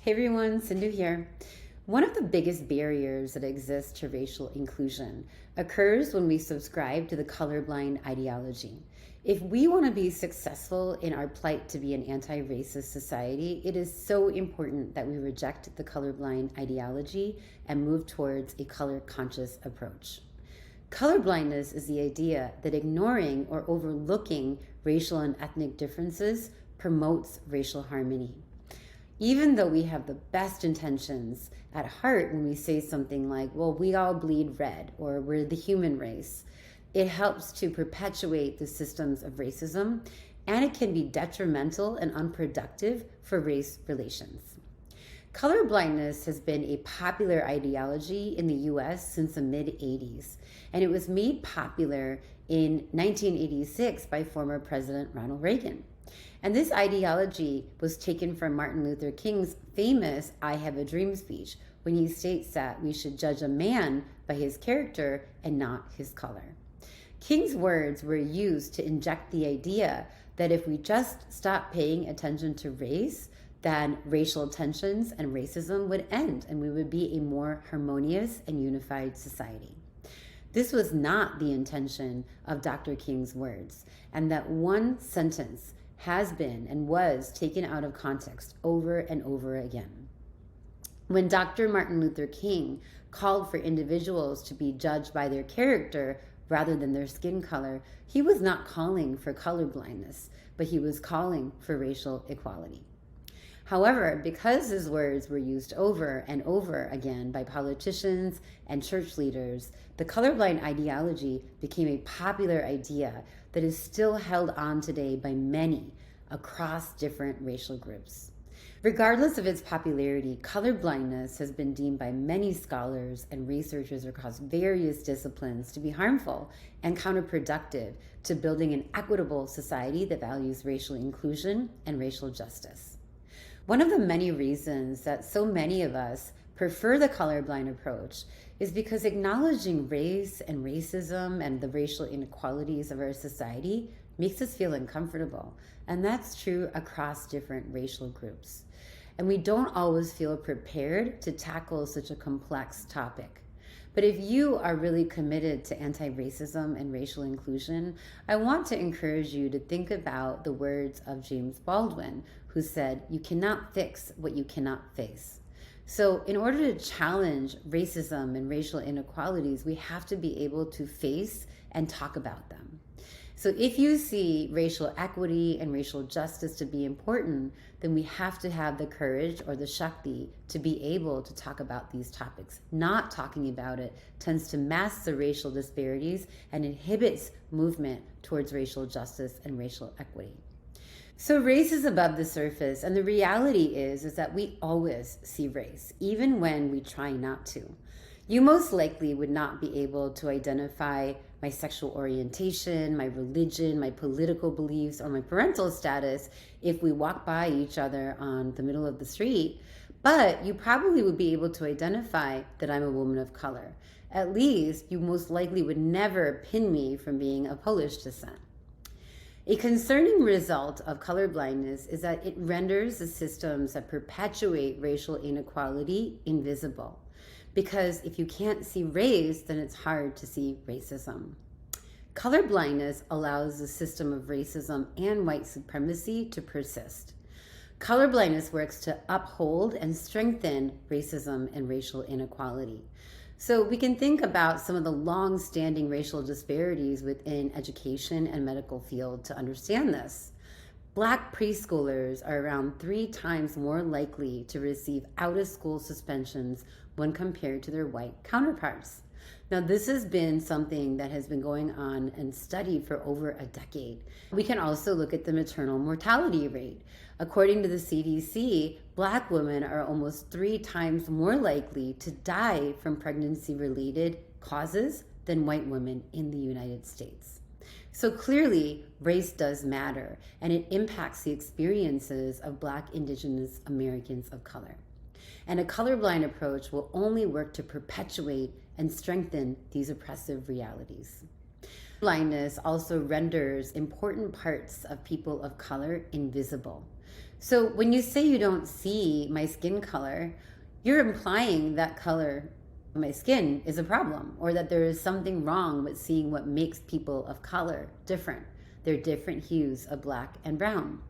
Hey everyone, Sindhu here. One of the biggest barriers that exist to racial inclusion occurs when we subscribe to the colorblind ideology. If we want to be successful in our plight to be an anti racist society, it is so important that we reject the colorblind ideology and move towards a color conscious approach. Colorblindness is the idea that ignoring or overlooking racial and ethnic differences promotes racial harmony. Even though we have the best intentions at heart when we say something like, well, we all bleed red, or we're the human race, it helps to perpetuate the systems of racism, and it can be detrimental and unproductive for race relations. Colorblindness has been a popular ideology in the US since the mid 80s, and it was made popular in 1986 by former President Ronald Reagan. And this ideology was taken from Martin Luther King's famous I Have a Dream speech, when he states that we should judge a man by his character and not his color. King's words were used to inject the idea that if we just stop paying attention to race, then racial tensions and racism would end and we would be a more harmonious and unified society. This was not the intention of Dr. King's words, and that one sentence has been and was taken out of context over and over again. When Dr. Martin Luther King called for individuals to be judged by their character rather than their skin color, he was not calling for colorblindness, but he was calling for racial equality. However, because his words were used over and over again by politicians and church leaders, the colorblind ideology became a popular idea that is still held on today by many across different racial groups. Regardless of its popularity, colorblindness has been deemed by many scholars and researchers across various disciplines to be harmful and counterproductive to building an equitable society that values racial inclusion and racial justice. One of the many reasons that so many of us prefer the colorblind approach is because acknowledging race and racism and the racial inequalities of our society makes us feel uncomfortable. And that's true across different racial groups. And we don't always feel prepared to tackle such a complex topic. But if you are really committed to anti-racism and racial inclusion, I want to encourage you to think about the words of James Baldwin, who said, "You cannot fix what you cannot face." So in order to challenge racism and racial inequalities, we have to be able to face and talk about them. So if you see racial equity and racial justice to be important, then we have to have the courage or the Shakti to be able to talk about these topics. Not talking about it tends to mask the racial disparities and inhibits movement towards racial justice and racial equity. So race is above the surface, and the reality is that we always see race, even when we try not to. You most likely would not be able to identify my sexual orientation, my religion, my political beliefs, or my parental status if we walk by each other on the middle of the street, but you probably would be able to identify that I'm a woman of color. At least you most likely would never pin me from being of Polish descent. A concerning result of colorblindness is that it renders the systems that perpetuate racial inequality invisible. Because if you can't see race, then it's hard to see racism. Colorblindness allows the system of racism and white supremacy to persist. Colorblindness works to uphold and strengthen racism and racial inequality. So we can think about some of the long-standing racial disparities within education and medical field to understand this. Black preschoolers are around 3 times more likely to receive out-of-school suspensions when compared to their white counterparts. Now, this has been something that has been going on and studied for over a decade. We can also look at the maternal mortality rate. According to the CDC, Black women are almost 3 times more likely to die from pregnancy-related causes than white women in the United States. So clearly, race does matter, and it impacts the experiences of Black, Indigenous Americans of color. And a colorblind approach will only work to perpetuate and strengthen these oppressive realities. Blindness also renders important parts of people of color invisible. So when you say you don't see my skin color, you're implying that color of my skin is a problem, or that there is something wrong with seeing what makes people of color different. They're different hues of black and brown.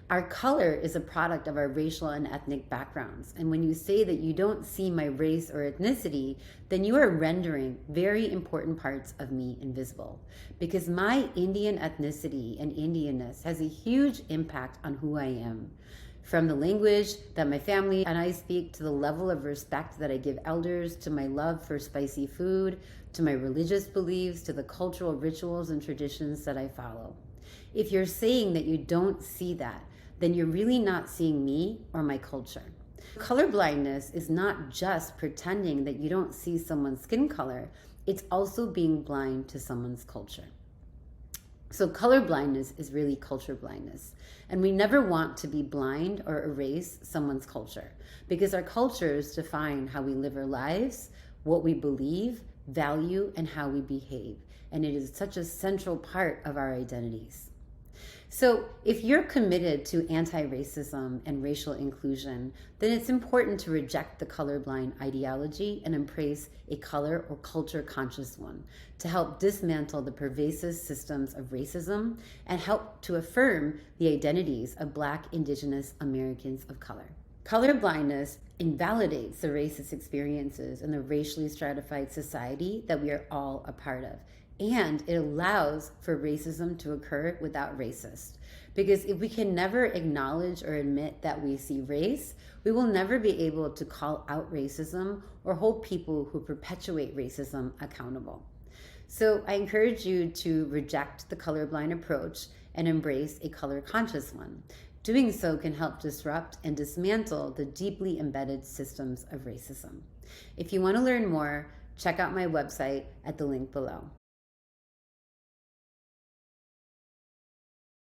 Our color is a product of our racial and ethnic backgrounds. And when you say that you don't see my race or ethnicity, then you are rendering very important parts of me invisible. Because my Indian ethnicity and Indianness has a huge impact on who I am. From the language that my family and I speak, to the level of respect that I give elders, to my love for spicy food, to my religious beliefs, to the cultural rituals and traditions that I follow. If you're saying that you don't see that, then you're really not seeing me or my culture. Colorblindness is not just pretending that you don't see someone's skin color, it's also being blind to someone's culture. So colorblindness is really culture blindness. And we never want to be blind or erase someone's culture, because our cultures define how we live our lives, what we believe, value, and how we behave. And it is such a central part of our identities. So if you're committed to anti-racism and racial inclusion, then it's important to reject the colorblind ideology and embrace a color or culture conscious one to help dismantle the pervasive systems of racism and help to affirm the identities of Black, Indigenous Americans of color. Colorblindness invalidates the racist experiences in the racially stratified society that we are all a part of. And it allows for racism to occur without racist. Because if we can never acknowledge or admit that we see race, we will never be able to call out racism or hold people who perpetuate racism accountable. So I encourage you to reject the colorblind approach and embrace a color conscious one. Doing so can help disrupt and dismantle the deeply embedded systems of racism. If you want to learn more, check out my website at the link below.